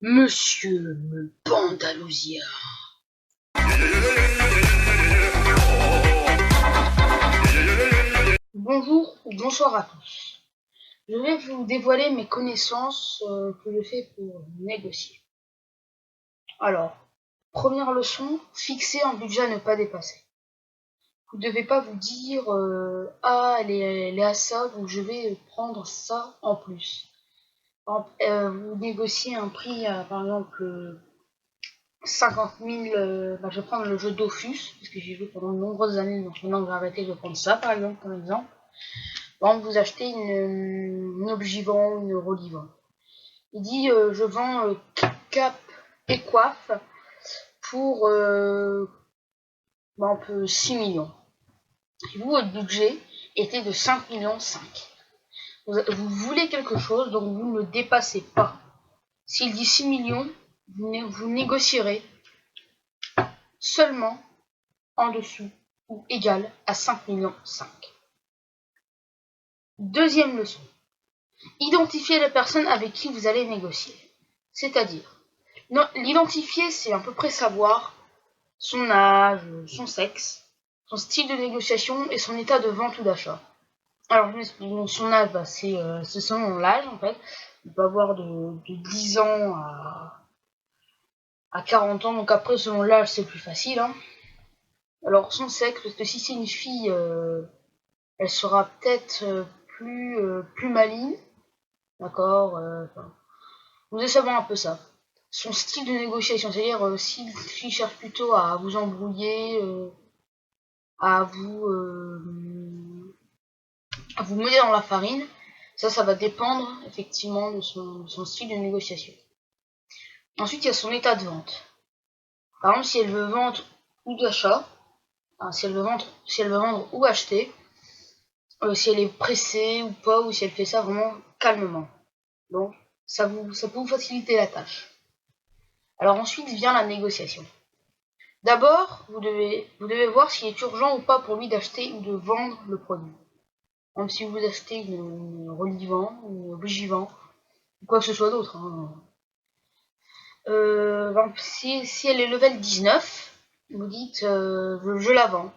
Monsieur me Pandalousia. Bonjour ou bonsoir à tous. Je vais vous dévoiler mes connaissances que je fais pour négocier. Alors, première leçon, fixer un budget à ne pas dépasser. Vous ne devez pas vous dire ah elle est à ça, donc je vais prendre ça en plus. Par exemple, vous négociez un prix à par exemple 50 000, je vais prendre le jeu Dofus, parce que j'ai joué pendant de nombreuses années, donc maintenant que j'ai arrêté, je vais prendre ça par exemple, comme exemple. Par exemple, vous achetez une Obgivan, une Rolivan. Il dit je vends Cap et Coiffe pour 6 millions. Et vous, votre budget était de 5 millions 5. Vous voulez quelque chose, donc vous ne le dépassez pas. S'il dit 6 millions, vous négocierez seulement en dessous ou égal à 5 millions 5. Deuxième leçon. Identifiez la personne avec qui vous allez négocier. C'est-à-dire, l'identifier, c'est à peu près savoir son âge, son sexe, son style de négociation et son état de vente ou d'achat. Alors, je m'explique. Son âge, c'est selon l'âge, en fait. Il peut avoir de 10 ans à 40 ans, donc après, selon l'âge, c'est plus facile. Hein. Alors, son sexe, parce que si c'est une fille, elle sera peut-être plus maligne, d'accord vous devez savoir un peu ça. Son style de négociation, c'est-à-dire s'il cherche plutôt à vous embrouiller, à vous mouiller dans la farine, ça va dépendre effectivement de son style de négociation. Ensuite, il y a son état de vente. Par exemple, si elle veut vendre ou d'achat, si elle veut vendre ou acheter, si elle est pressée ou pas, ou si elle fait ça vraiment calmement. Donc, ça peut vous faciliter la tâche. Alors ensuite vient la négociation. D'abord, vous devez voir s'il est urgent ou pas pour lui d'acheter ou de vendre le produit. Même si vous achetez une Rolivan, une Bougivan, ou quoi que ce soit d'autre. Hein. Si elle est level 19, vous dites je la vends.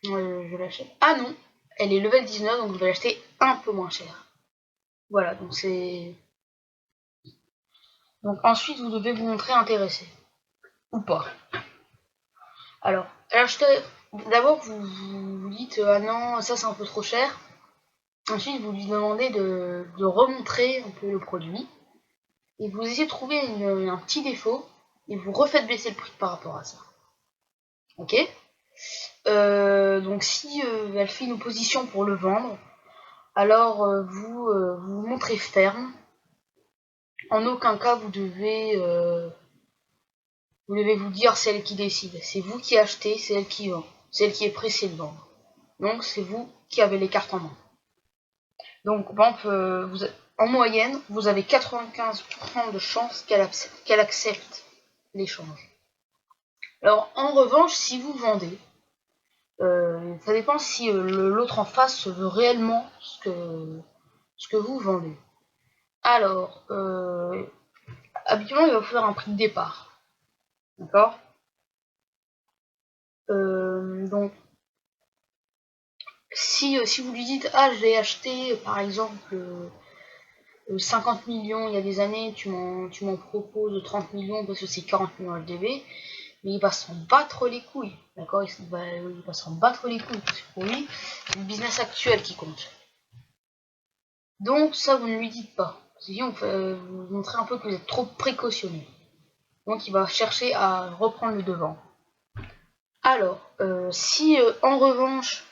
Je l'achète. Ah non, elle est level 19, donc vous allez l'acheter un peu moins cher. Voilà, donc c'est... Donc ensuite, vous devez vous montrer intéressé. Ou pas. Alors, d'abord, vous dites ah non, ça c'est un peu trop cher. Ensuite, vous lui demandez de remontrer un peu le produit. Et vous essayez de trouver un petit défaut. Et vous refaites baisser le prix par rapport à ça. Ok donc si elle fait une opposition pour le vendre, alors vous montrez ferme. En aucun cas vous devez vous dire c'est elle qui décide. C'est vous qui achetez, c'est elle qui vend. C'est elle qui est pressée de vendre. Donc c'est vous qui avez les cartes en main. Donc par exemple, en moyenne, vous avez 95% de chances qu'elle accepte l'échange. Alors en revanche, si vous vendez, ça dépend si l'autre en face veut réellement ce que vous vendez. Alors, habituellement, il va vous faire un prix de départ. D'accord Donc, si vous lui dites, ah, je vais acheter, par exemple, 50 millions il y a des années, tu m'en proposes 30 millions parce que c'est 40 millions LDV, mais il va s'en battre les couilles. D'accord il va s'en battre les couilles, parce que pour lui, c'est le business actuel qui compte. Donc, ça, vous ne lui dites pas. Sinon, vous montrez un peu que vous êtes trop précautionneux. Donc, il va chercher à reprendre le devant. Alors, si en revanche,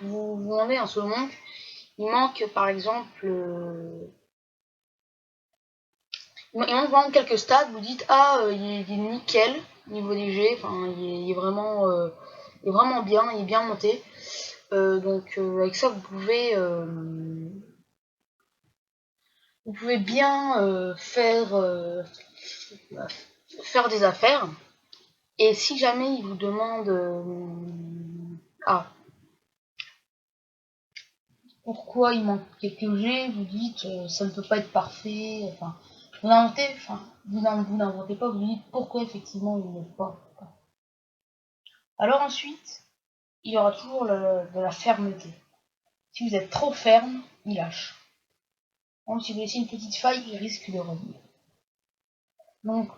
vous demandez un seul manque, il manque par exemple, il manque vraiment quelques stats, vous dites ah il est nickel niveau des G, enfin il est vraiment bien, il est bien monté. Donc avec ça vous pouvez bien faire des affaires. Et si jamais il vous demande pourquoi il manque quelques G, vous dites ça ne peut pas être parfait, enfin vous n'inventez pas, vous dites pourquoi effectivement il n'est pas. Alors ensuite, il y aura toujours de la fermeté. Si vous êtes trop ferme, il lâche. Donc si vous laissez une petite faille, il risque de revenir. Donc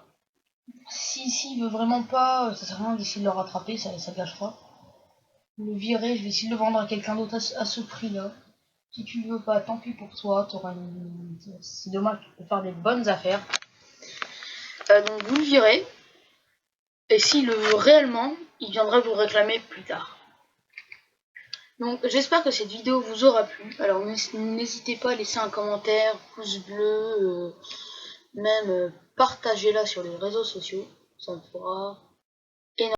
s'il veut vraiment pas, ça sert à rien d'essayer de le rattraper, ça gâchera. Le virer, je vais essayer de le vendre à quelqu'un d'autre à ce prix-là. Si tu veux pas, tant pis pour toi, c'est dommage, tu peux faire des bonnes affaires. Donc vous le virez, et s'il le veut réellement, il viendra vous réclamer plus tard. Donc j'espère que cette vidéo vous aura plu. Alors n'hésitez pas à laisser un commentaire, pouce bleu, même partagez-la sur les réseaux sociaux, ça me fera